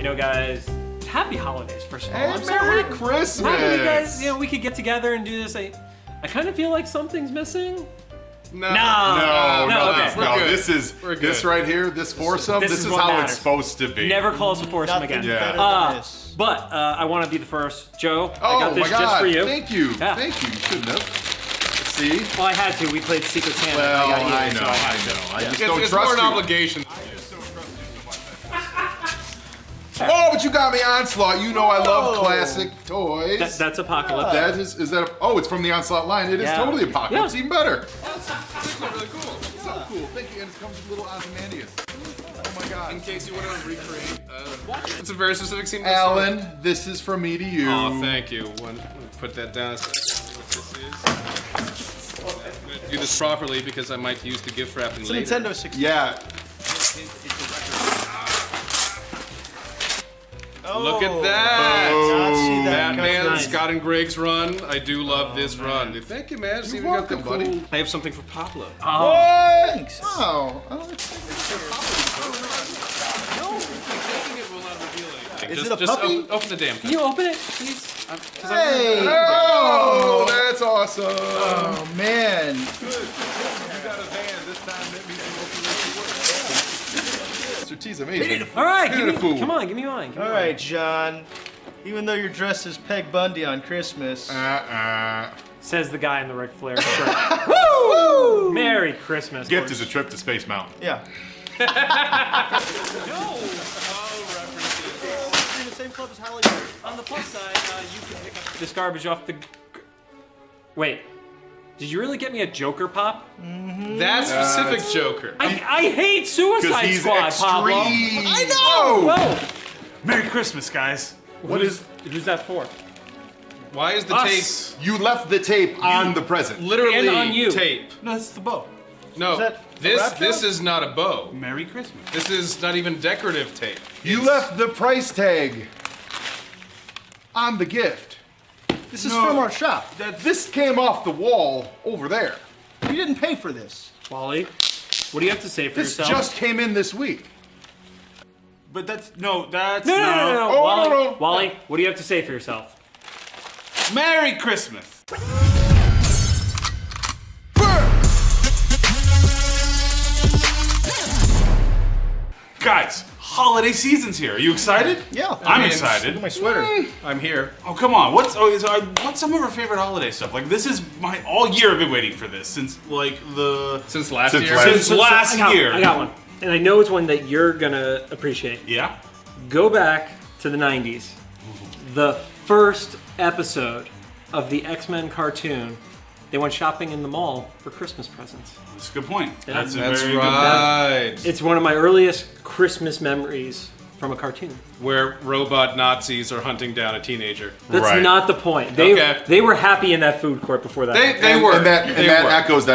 You know, guys, happy holidays, first of all. And Merry Christmas! Happy you guys, we could get together and do this. I kind of feel like something's missing. No. Okay. This right here, this foursome, this is what how matters. it's supposed to be. Never call us a foursome again. Yeah. But I want to be the first. Joe, Oh I got this my God. just for you. Thank you. Yeah. Thank you. You shouldn't have. See? Well, I had to. We played Secret Santa. Well, I got you, I so know. I just don't It's trust more an you. obligation. Oh, but you got me Onslaught. You know I love classic toys. That's Apocalypse. That is that? It's from the Onslaught line. It is totally Apocalypse. Yeah. Even better. It's really cool. So cool. Thank you. And it comes with little Ozymandias. Oh my God. In case you want to recreate, it's a very specific scene. Alan, this is from me to you. Oh, thank you. Put that down. What this is. I'm gonna do this properly because I might use the gift wrapping It's a later. Nintendo 64. Yeah. Look at that! Not see that Batman, coming. Scott and Greg's run. I do love this run. Thank you, man. See, we got the welcome, buddy. I have something for Pablo. Thanks. Oh. Is it a puppy? Open the damn Can thing. you open it, please? Hey! Oh, that's awesome. Oh, man. Mr. T's amazing. All right, Beautiful. come on, give me mine. All right, John. Even though you're dressed as Peg Bundy on Christmas. Says the guy in the Ric Flair shirt. Woo! Merry Christmas. Gift is a trip to Space Mountain. Yeah. In the same club as Holly. On the plus side, you can pick up this garbage off the. Wait, did you really get me a Joker pop? That specific Joker. I hate Suicide He's Squad, extreme. Pablo. I know. Whoa! Merry Christmas, guys. Who's that for? Why is the Us. You left the tape on the present. tape literally And on you. tape? No, that's the bow. No, Is that a this wrap job? is not a bow. Merry Christmas. This is not even decorative tape. You left the price tag on the gift. This is from our shop. This came off the wall over there. You didn't pay for this. Wally, what do you have to say for This yourself? just came in this week. But that's no. Oh, Wally, no. Wally, what do you have to say for yourself? Merry Christmas. Guys, holiday season's here. Are you excited? Yeah. I'm mean, excited. Look at my sweater. I'm here. Oh, come on. What's some of our favorite holiday stuff? Like, this is all year I've been waiting for this since Since last Since year. last- since last year. I got one. And I know it's one that you're gonna appreciate. Yeah. Go back to the 90s. The first episode of the X-Men cartoon, they went shopping in the mall for Christmas presents. That's a good point. Yeah. That's a That's very right. It's one of my earliest Christmas memories from a cartoon. Where robot Nazis are hunting down a teenager. That's Right. not the point. Okay. They were happy in that food court before that. They were. And that They were.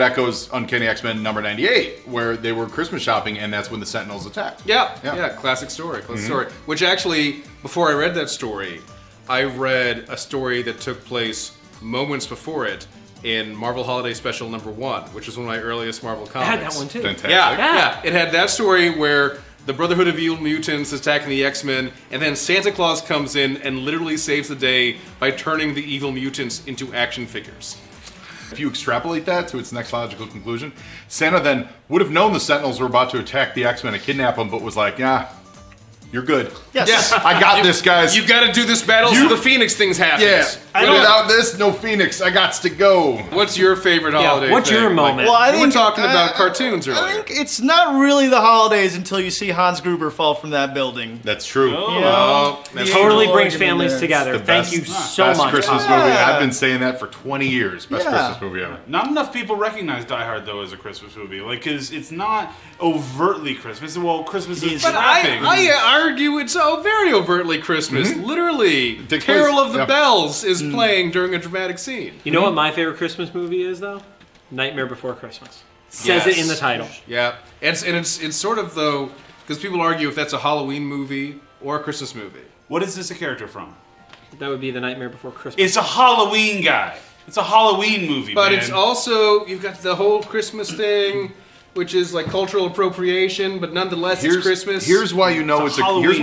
echoes Uncanny X-Men number 98, where they were Christmas shopping, and that's when the Sentinels attacked. Yeah, classic story, story. Which actually, before I read that story, I read a story that took place moments before it in Marvel Holiday Special number 1, which is one of my earliest Marvel I comics. had that one too. Fantastic. Yeah. It had that story where the Brotherhood of Evil Mutants is attacking the X-Men, and then Santa Claus comes in and literally saves the day by turning the evil mutants into action figures. If you extrapolate that to its next logical conclusion, Santa then would have known the Sentinels were about to attack the X-Men and kidnap them, but was like, yeah, you're good. Yes. I got this, guys. You gotta do this battle so the Phoenix things happen. Yeah. Without this, no Phoenix. I got to go. What's your favorite holiday what's thing? your moment? Well, I We were think talking about cartoons I earlier. think it's not really the holidays until you see Hans Gruber fall from that building. That's true. You Oh, know, that's the Totally angel brings argument families there. together. The Thank best- you so Best much. Christmas Pablo. movie. I've been saying that for 20 years. Best Yeah. Christmas movie ever. Not enough people recognize Die Hard though as a Christmas movie, like, because it's not overtly Christmas. Well, Christmas is But wrapping. I argue it's very overtly Christmas. Literally, Takes Carol place- of the yeah. Bells is playing during a dramatic scene. You know what my favorite Christmas movie is, though? Nightmare Before Christmas. Says it in the title. Yeah, it's sort of though, because people argue if that's a Halloween movie or a Christmas movie. What is this a character from? That would be The Nightmare Before Christmas. It's a Halloween guy. It's a Halloween movie, But man. it's also, you've got the whole Christmas thing. which is like cultural appropriation, but nonetheless it's Christmas. Here's why you know It's a Halloween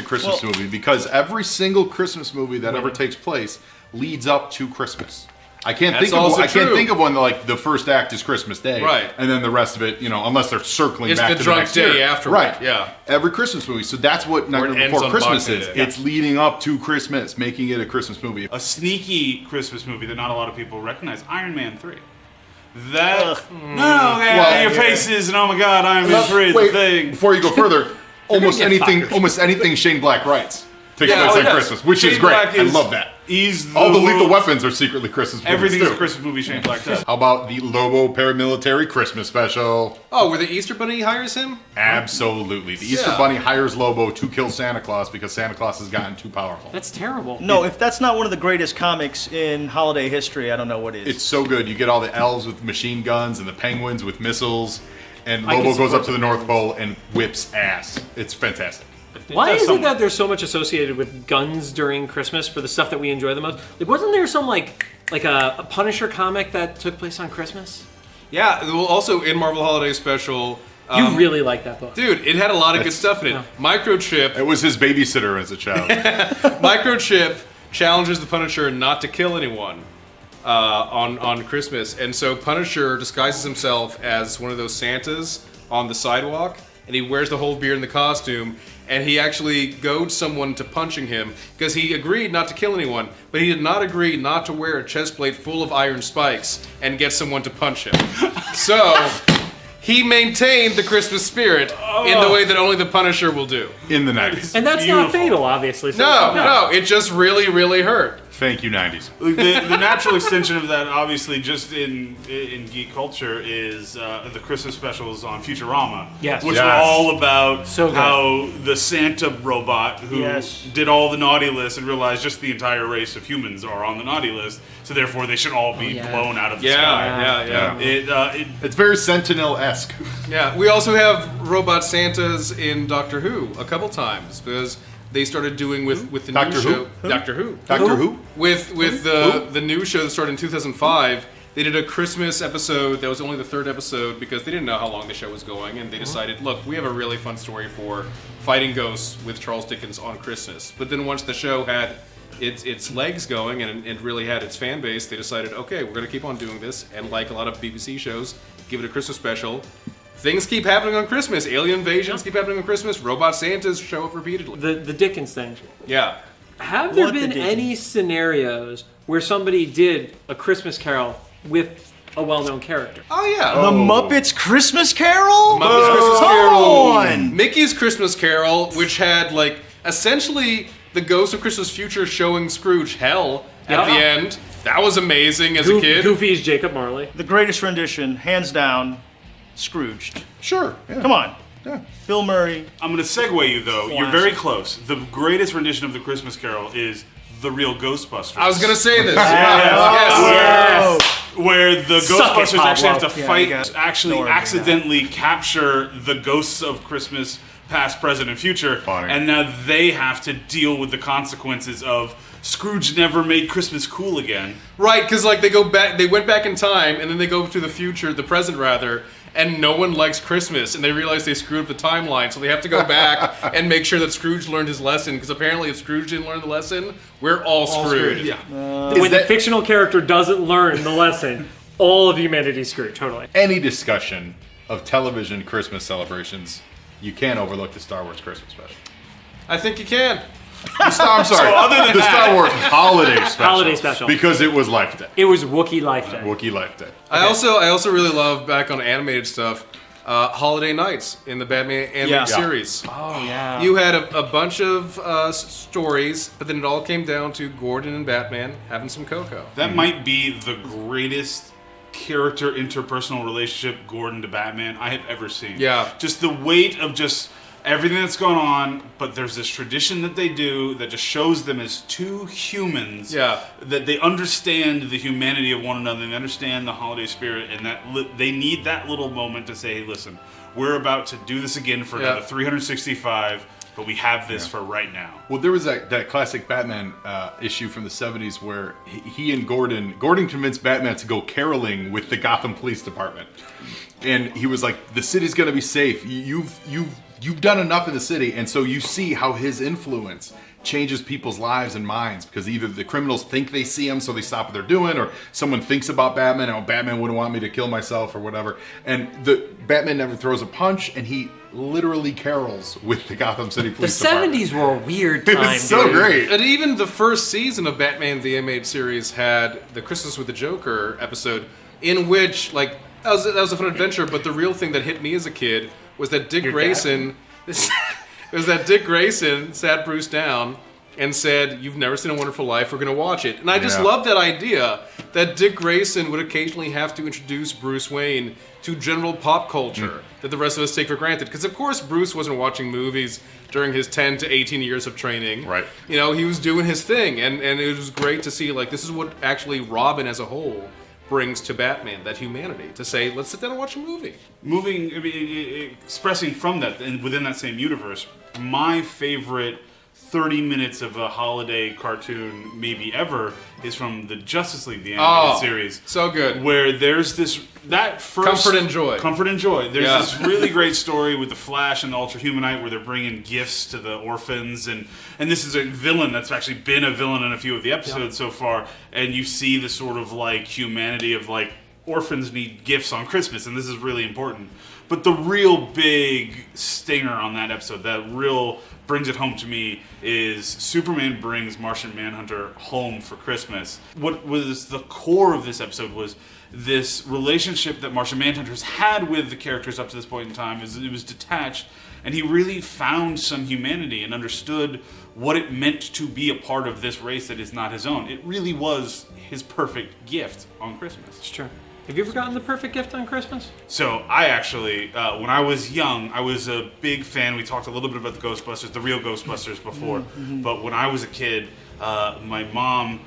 Christmas movie, because every single Christmas movie that ever takes place leads up to Christmas. I can't think of one that, like, the first act is Christmas Day, right? And then the rest of it, unless they're circling it's back the to drunk the next day year. afterward, right? Yeah, every Christmas movie. So that's what Nightmare Before Christmas is. Yeah. It's leading up to Christmas, making it a Christmas movie. A sneaky Christmas movie that not a lot of people recognize: Iron Man 3. Your faces and oh my God, Iron Man 3 is a thing. Before you go further, almost anything Shane Black writes takes place at Christmas, which is great. I love that. All the Lethal Weapons are secretly Christmas movies. Everything's a Christmas movie Shane Black does. How about the Lobo Paramilitary Christmas Special? Oh, where the Easter Bunny hires him? Absolutely. The Easter Bunny hires Lobo to kill Santa Claus because Santa Claus has gotten too powerful. That's terrible. No, if that's not one of the greatest comics in holiday history, I don't know what is. It's so good. You get all the elves with machine guns and the penguins with missiles, and Lobo goes up to the North Pole and whips ass. It's fantastic. Why is it that there's so much associated with guns during Christmas for the stuff that we enjoy the most? Like, wasn't there some like a Punisher comic that took place on Christmas? Yeah. Well, also in Marvel Holiday Special. You really like that book, dude. It had a lot of good stuff in it. Yeah. Microchip. It was his babysitter as a child. Microchip challenges the Punisher not to kill anyone on Christmas, and so Punisher disguises himself as one of those Santas on the sidewalk, and he wears the whole beard and the costume. And he actually goads someone to punching him because he agreed not to kill anyone, but he did not agree not to wear a chest plate full of iron spikes and get someone to punch him. So he maintained the Christmas spirit in the way that only the Punisher will do. In the 90s. And that's not fatal, obviously. So no, it just really, really hurt. Thank you, 90s. The natural extension of that, obviously, just in geek culture, is the Christmas specials on Futurama. Yes. Which are all about so how the Santa robot who did all the naughty lists and realized just the entire race of humans are on the naughty list, so therefore they should all be blown out of the sky. Yeah. It's very Sentinel-esque. Yeah, we also have robot Santas in Doctor Who a couple times, because they started doing with the new show. Doctor Who. Doctor Who? With the new show that started in 2005, they did a Christmas episode that was only the third episode because they didn't know how long the show was going, and they decided, look, we have a really fun story for fighting ghosts with Charles Dickens on Christmas. But then once the show had its legs going and it really had its fan base, they decided, okay, we're going to keep on doing this, and like a lot of BBC shows, give it a Christmas special. Things keep happening on Christmas. Alien invasions keep happening on Christmas. Robot Santas show up repeatedly. The Dickens thing. Yeah. Have there been any scenarios where somebody did a Christmas Carol with a well-known character? Oh, yeah. The Muppets Christmas Carol? The Muppets Christmas Carol. Come on. Mickey's Christmas Carol, which had, like, essentially the Ghost of Christmas Future showing Scrooge hell at the end. That was amazing as a kid. Goofy's Jacob Marley. The greatest rendition, hands down, Scrooged. Sure. Yeah. Come on. Yeah. Bill Murray. I'm going to segue you, though. You're very close. The greatest rendition of the Christmas Carol is the real Ghostbusters. I was going to say this. Yes. Where the Ghostbusters actually have to fight, actually accidentally capture the ghosts of Christmas past, present, and future. Funny. And now they have to deal with the consequences of Scrooge never made Christmas cool again. Right, because like they went back in time, and then they go to the future, the present rather, and no one likes Christmas, and they realize they screwed up the timeline, so they have to go back and make sure that Scrooge learned his lesson, because apparently if Scrooge didn't learn the lesson, we're all screwed. Yeah. When the fictional character doesn't learn the lesson, all of humanity's screwed, totally. Any discussion of television Christmas celebrations, you can't overlook the Star Wars Christmas special. I think you can. I'm sorry. The Star Wars holiday special. Because it was Life Day. It was Wookiee Life Day. Wookiee Life Day. I also really love, back on animated stuff, Holiday Nights in the Batman animated series. Oh, yeah. You had a bunch of stories, but then it all came down to Gordon and Batman having some cocoa. That might be the greatest character interpersonal relationship, Gordon to Batman, I have ever seen. Yeah. Just the weight of just everything that's going on, but there's this tradition that they do that just shows them as two humans. Yeah. That they understand the humanity of one another, and they understand the holiday spirit, and that they need that little moment to say, hey, listen, we're about to do this again for another 365, but we have this for right now. Well, there was that classic Batman issue from the 70s where he and Gordon convinced Batman to go caroling with the Gotham Police Department. and he was like, the city's gonna be safe. You've done enough in the city, and so you see how his influence changes people's lives and minds, because either the criminals think they see him, so they stop what they're doing, or someone thinks about Batman, oh, Batman wouldn't want me to kill myself or whatever. And the Batman never throws a punch, and he literally carols with the Gotham City Police Department. The 70s were a weird time. It was so great. And even the first season of Batman the Animated Series had the Christmas with the Joker episode, in which, like, that was a fun adventure, but the real thing that hit me as a kid was that Dick Grayson... It was that Dick Grayson sat Bruce down and said, "You've never seen A Wonderful Life, we're going to watch it." And I just love that idea that Dick Grayson would occasionally have to introduce Bruce Wayne to general pop culture that the rest of us take for granted. Because, of course, Bruce wasn't watching movies during his 10 to 18 years of training. Right. You know, he was doing his thing. And it was great to see, like, this is what actually Robin as a whole brings to Batman, that humanity, to say, let's sit down and watch a movie. Expressing from that, and within that same universe, my favorite 30 minutes of a holiday cartoon, maybe ever, is from the Justice League, the animated series. So good. Where there's that first... Comfort and Joy. Comfort and Joy. There's this really great story with the Flash and the Ultra Humanite where they're bringing gifts to the orphans, and this is a villain that's actually been a villain in a few of the episodes so far, and you see the sort of, like, humanity of, like, orphans need gifts on Christmas, and this is really important. But the real big stinger on that episode, that real brings it home to me, is Superman brings Martian Manhunter home for Christmas. What was the core of this episode was this relationship that Martian Manhunter's had with the characters up to this point in time. It was detached, and he really found some humanity and understood what it meant to be a part of this race that is not his own. It really was his perfect gift on Christmas. It's true. Have you ever gotten the perfect gift on Christmas? So I actually, when I was young, I was a big fan. We talked a little bit about the Ghostbusters, the real Ghostbusters before. But when I was a kid, my mom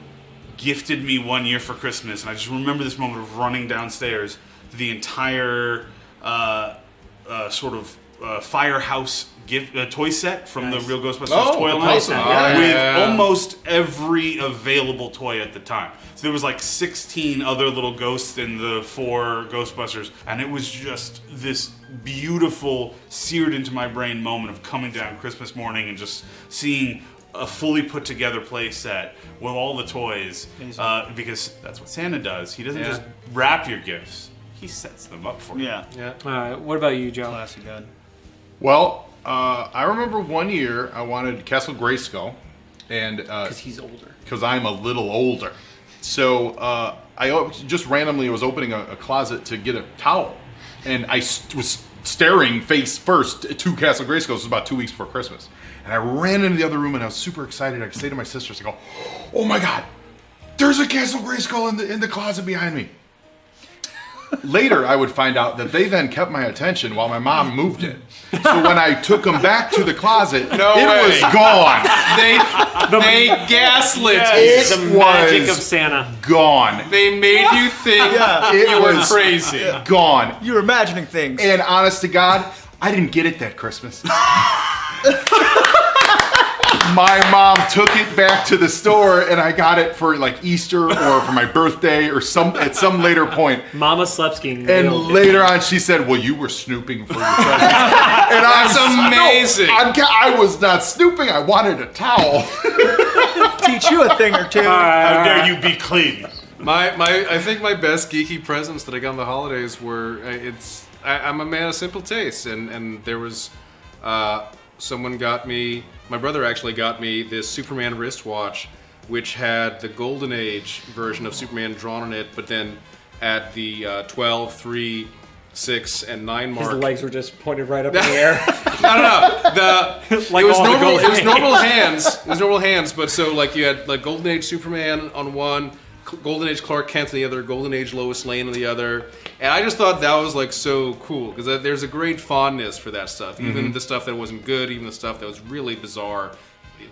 gifted me one year for Christmas. And I just remember this moment of running downstairs to the entire firehouse toy set from the real Ghostbusters toy line with almost every available toy at the time. So there was like 16 other little ghosts in the 4 Ghostbusters, and it was just this beautiful, seared into my brain moment of coming down Christmas morning and just seeing a fully put together play set with all the toys, because that's what Santa does. He doesn't just wrap your gifts, he sets them up for you. Yeah. All right, what about you, Joe? Classic God. Well, I remember one year I wanted Castle Grayskull, and Because he's older. because I'm a little older. So I just randomly was opening a closet to get a towel, and I was staring face first to Castle Grayskull. This was about 2 weeks before Christmas, and I ran into the other room, and I was super excited. I say to my sisters, I go, "Oh my God, there's a Castle Grayskull in the closet behind me." Later, I would find out that they then kept my attention while my mom moved it. So when I took them back to the closet, it was gone. They gaslit It The magic of was Santa. gone. They made you think It you were was crazy. gone. You were imagining things. And honest to God, I didn't get it that Christmas. My mom took it back to the store, and I got it for like Easter or for my birthday or at some later point. Mama Slepski. And later on, she said, "Well, you were snooping for your presents." And That's amazing. No, I was not snooping. I wanted a towel. Teach you a thing or two. How dare you be clean? I think my best geeky presents that I got on the holidays were I'm a man of simple tastes, and there was someone got me. My brother actually got me this Superman wristwatch, which had the Golden Age version of Superman drawn on it, but then at the 12, 3, 6, and 9 mark. His legs were just pointed right up in the air. No. Like It was all the normal. It Golden was Age. normal hands. It was normal hands. But so like you had like Golden Age Superman on one, Golden Age Clark Kent on the other, Golden Age Lois Lane on the other, and I just thought that was like so cool because there's a great fondness for that stuff. Even the stuff that wasn't good, even the stuff that was really bizarre,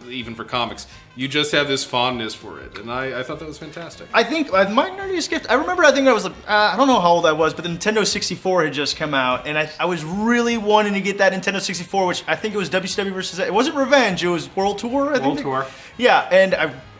even for comics. You just have this fondness for it, and I thought that was fantastic. I think my nerdiest gift, I think I was like, I don't know how old I was, but the Nintendo 64 had just come out, and I was really wanting to get that Nintendo 64, which I think it was WCW versus, it wasn't Revenge, it was World Tour, I think. World Tour. Yeah, and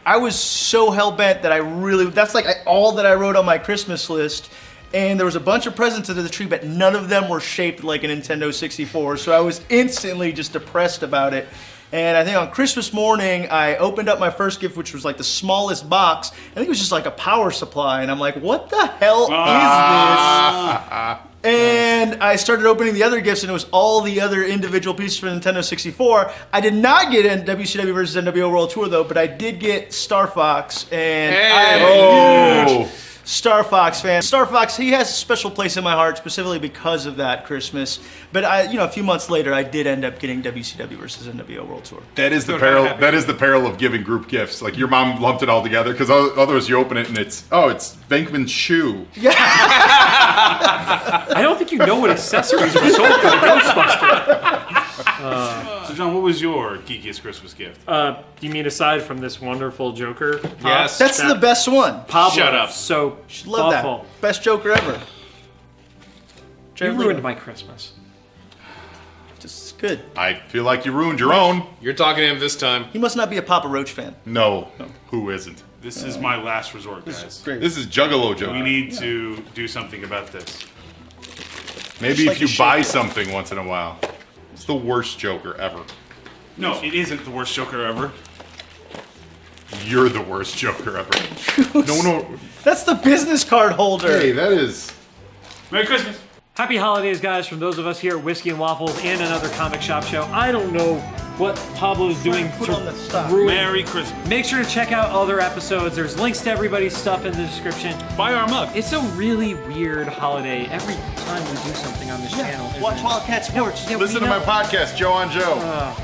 I was so hell-bent that that's like all that I wrote on my Christmas list, and there was a bunch of presents under the tree, but none of them were shaped like a Nintendo 64. So I was instantly just depressed about it. And I think on Christmas morning, I opened up my first gift, which was like the smallest box. I think it was just like a power supply. And I'm like, what the hell is this? And I started opening the other gifts, and it was all the other individual pieces for Nintendo 64. I did not get in WCW versus NWO World Tour, though, but I did get Star Fox. And I'm a huge Star Fox fan. Star Fox, he has a special place in my heart, specifically because of that Christmas. But a few months later, I did end up getting WCW versus NWO World Tour. That is the peril. That is the peril of giving group gifts. Like your mom lumped it all together because otherwise you open it and it's Venkman's shoe. I don't think you know what accessories were sold for the Ghostbuster. So, John, what was your geekiest Christmas gift? You mean aside from this wonderful Joker? Yes. That's the best one. Pablo. Shut up. So Love thoughtful. that. Best Joker ever. You ruined my Christmas. Just good. I feel like you ruined your own. You're talking to him this time. He must not be a Papa Roach fan. No. Who isn't? This is my last resort, guys. Great. This is Juggalo We Joker. need to do something about this. Maybe Just like if you a buy shake. something once in a while. It's the worst Joker ever. No, it isn't the worst Joker ever. You're the worst Joker ever. No. That's the business card holder. Hey, that is. Merry Christmas. Happy holidays, guys, from those of us here at Whiskey and Waffles and another comic shop show. I don't know what Pablo's doing Put on the stop. ruin. Merry Christmas. Make sure to check out other episodes. There's links to everybody's stuff in the description. Buy our mug. It's a really weird holiday every time we do something on this channel. isn't Watch it? Wildcat Sports. Yeah, Listen we to my know. podcast, Joe on Joe.